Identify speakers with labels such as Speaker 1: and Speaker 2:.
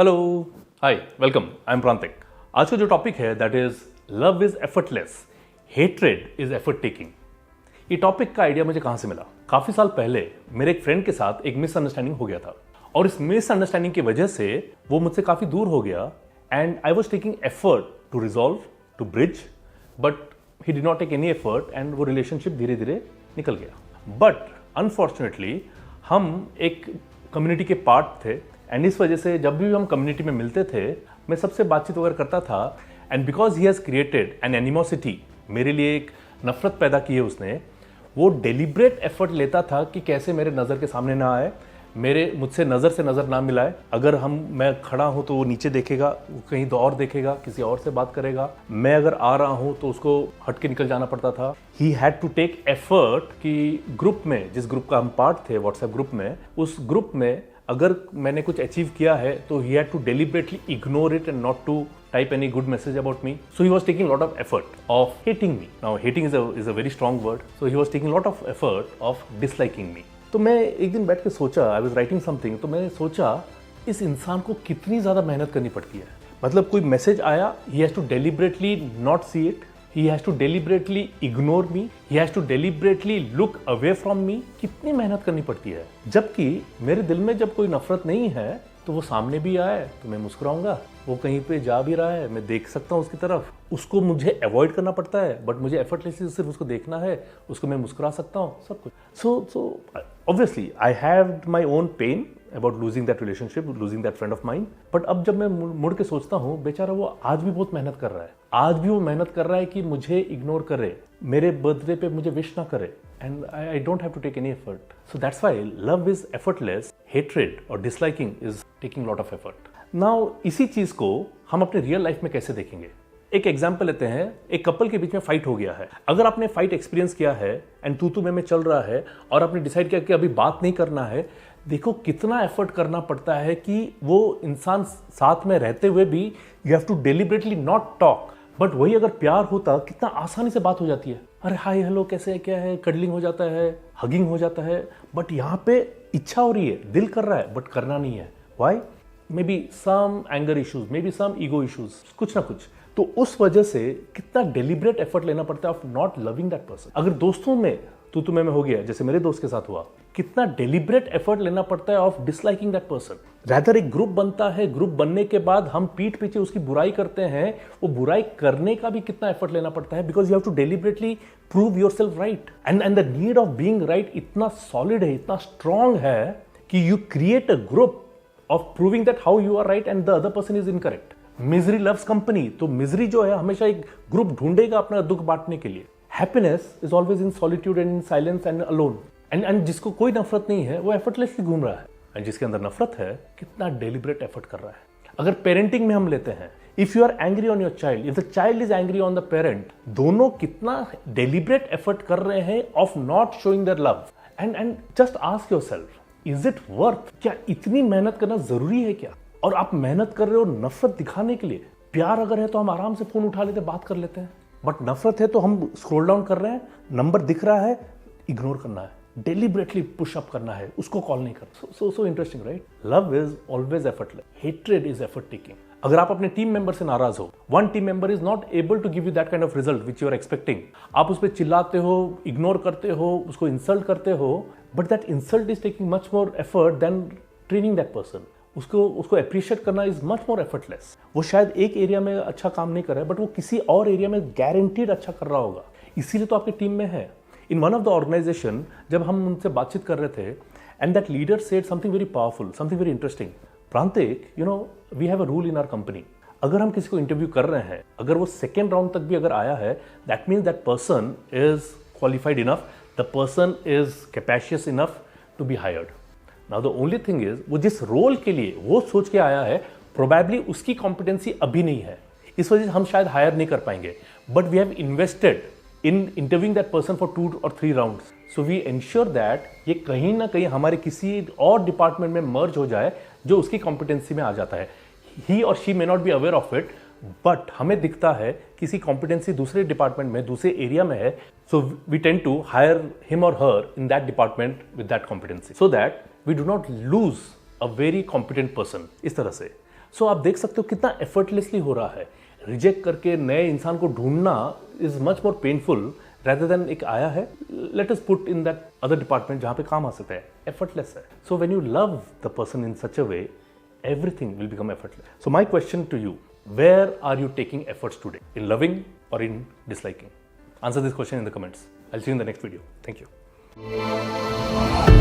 Speaker 1: Hello, hi, welcome. I am Prantik. आज का जो टॉपिक है that is love is effortless, hatred is effort taking. ये टॉपिक का आइडिया मुझे कहां से मिला? काफी साल पहले मेरे एक फ्रेंड के साथ एक मिसअंडरस्टैंडिंग हो गया था और इस मिसअंडरस्टैंडिंग की वजह से वो मुझसे काफी दूर हो गया and I was taking effort to resolve, to bridge, but he did not take any effort एंड वो रिलेशनशिप धीरे धीरे निकल गया। बट अनफॉर्चुनेटली हम एक कम्युनिटी के पार्ट थे एंड इस वजह से जब भी हम कम्युनिटी में मिलते थे मैं सबसे बातचीत वगैरह करता था and because he has created an animosity, मेरे लिए एक नफरत पैदा की है उसने। वो डेलिब्रेट एफर्ट लेता था कि कैसे मेरे नज़र के सामने ना आए, मुझसे नज़र से नज़र ना मिलाए। अगर मैं खड़ा हूं तो वो नीचे देखेगा, वो कहीं और देखेगा, किसी और से बात करेगा। मैं अगर आ रहा हूं तो उसको हट के निकल जाना पड़ता था। He had to take effort कि ग्रुप में, जिस ग्रुप का हम पार्ट थे व्हाट्सएप ग्रुप में, उस ग्रुप में अगर मैंने कुछ अचीव किया है तो he had to deliberately ignore it and not to type any good message about me. So he was taking lot of effort of hating me. Now hating is a very strong word, so he was taking lot of effort of disliking me. तो मैं एक दिन बैठ के सोचा, I was writing something, तो मैंने सोचा इस इंसान को कितनी ज्यादा मेहनत करनी पड़ती है। मतलब कोई मैसेज आया, he has to deliberately not see it, he has to deliberately ignore me, he has to deliberately look away from me। कितनी मेहनत करनी पड़ती है। जबकि मेरे दिल में जब कोई नफरत नहीं है तो वो सामने भी आए तो मैं मुस्कुराऊंगा, वो कहीं पे जा भी रहा है मैं देख सकता हूँ उसकी तरफ, उसको मुझे अवॉइड करना पड़ता है बट मुझे एफर्टलेसली सिर्फ उसको देखना है, उसको मैं मुस्कुरा सकता हूँ, सब कुछ। So obviously I have my own pain about losing that relationship, losing that friend of mine। but अब जब मैं मुड़ के सोचता हूँ, बेचारा वो आज भी बहुत मेहनत कर रहा है, आज भी वो मेहनत कर रहा है कि मुझे इग्नोर करे, मेरे बर्थडे पे मुझे विश ना करे, and I don't have to take any effort। so that's why love is effortless, hatred or disliking is taking lot of effort। now इसी चीज को हम अपने रियल लाइफ में कैसे देखेंगे? एक एग्जाम्पल लेते हैं। एक कपल के बीच में फाइट हो गया है। अगर आपने फाइट एक्सपीरियंस किया है एंड तू में चल रहा है और आपने डिसाइड किया कि अभी बात नहीं करना है, देखो कितना एफर्ट करना पड़ता है कि वो इंसान साथ में रहते हुए भी you have to deliberately not talk. But वही अगर प्यार होता कितना आसानी से बात हो जाती है। अरे हाय हेलो कैसे है, क्या है, कडलिंग हो जाता है, हगिंग हो जाता है। बट यहाँ पे इच्छा हो रही है, दिल कर रहा है बट करना नहीं है। Why? Maybe some anger issues, maybe some ego issues, कुछ ना कुछ। तो उस वजह से कितना डेलिब्रेट एफर्ट लेना पड़ता है of not loving that person. अगर दोस्तों में तू में हो गया, जैसे मेरे दोस्त के साथ हुआ, कितना डेलिब्रेट एफर्ट लेना पड़ता है of disliking that person. Rather एक ग्रुप बनता है, ग्रुप बनने के बाद हम पीठ पीछे उसकी बुराई करते हैं, वो बुराई करने का भी कितना एफर्ट लेना पड़ता है, because you have to deliberately prove yourself right. And the need of being right इतना सॉलिड है, इतना स्ट्रांग है कि you create a group of proving that how you are right and the other person is incorrect. Misery loves company, तो misery जो है हमेशा एक ग्रुप ढूंढेगा अपना दुख बांटने के लिए। Happiness is always in solitude and in silence and alone. And जिसको कोई नफरत नहीं है वो एफर्टलेसली घूम रहा है, एंड जिसके अंदर नफरत है कितना डेलिब्रेट एफर्ट कर रहा है। अगर पेरेंटिंग में हम लेते हैं, if you are angry on your child, if the child is angry on the parent, दोनों कितना डेलिब्रेट एफर्ट कर रहे हैं of not showing their love. And just ask yourself, is it worth? क्या इतनी मेहनत करना जरूरी है क्या? और आप मेहनत कर रहे हो नफरत दिखाने के लिए। प्यार अगर है तो हम आराम से फोन उठा लेते, बात कर लेते हैं, बट नफरत है तो हम स्क्रॉल डाउन कर रहे हैं, नंबर दिख रहा है, इग्नोर करना है, डेलिबरेटली पुश अप करना है, उसको कॉल नहीं करना। So interesting, right? Love is always effortless, hatred is effort taking. अगर आप अपने टीम मेंबर से नाराज हो, one team member is not able to give you that kind of result which you are expecting, आप उस पर चिल्लाते हो, इग्नोर करते हो, उसको इंसल्ट करते हो, but that insult is taking much more effort than training that person. उसको अप्रिशिएट करना इज मच मोर एफर्टलेस। वो शायद एक एरिया में अच्छा काम नहीं कर रहा है बट वो किसी और एरिया में गारंटीड अच्छा कर रहा होगा, इसीलिए तो आपकी टीम में है। In one of the organization जब हम उनसे बातचीत कर रहे थे and that leader said something very powerful, something very interesting. Prantik, you know we have a rule in our company, अगर हम किसी को इंटरव्यू कर रहे हैं, अगर वो सेकेंड राउंड तक भी अगर आया है, that means that person is qualified enough, the person is capacious enough to be hired. Now the only thing is, वो जिस रोल के लिए वो सोच के आया है, प्रोबेबली उसकी कॉम्पिटेंसी अभी नहीं है, इस वजह से हम शायद हायर नहीं कर पाएंगे, but we have invested in interviewing that person for 2 or 3 rounds, so we ensure that ये कहीं ना कहीं हमारे किसी और डिपार्टमेंट में मर्ज हो जाए जो उसकी कॉम्पिटेंसी में आ जाता है। ही और she may not be aware of it, but हमें दिखता है किसी कॉम्पिटेंसी दूसरे डिपार्टमेंट में, दूसरे एरिया में है, so we tend to hire him or her in that department with that competency, so that we do not lose a very competent person. इस तरह से सो आप देख सकते हो कितना एफर्टलेसली हो रहा है। रिजेक्ट करके नए इंसान को ढूंढना is much more painful rather than एक आया है, let us put in that other department जहाँ पे काम आ सकता है, effortless है। So when you love the person in such a way, everything will become effortless. So my question to you, where are you taking efforts today? In loving or in disliking? Answer this question in the comments. I'll see you in the next video. Thank you.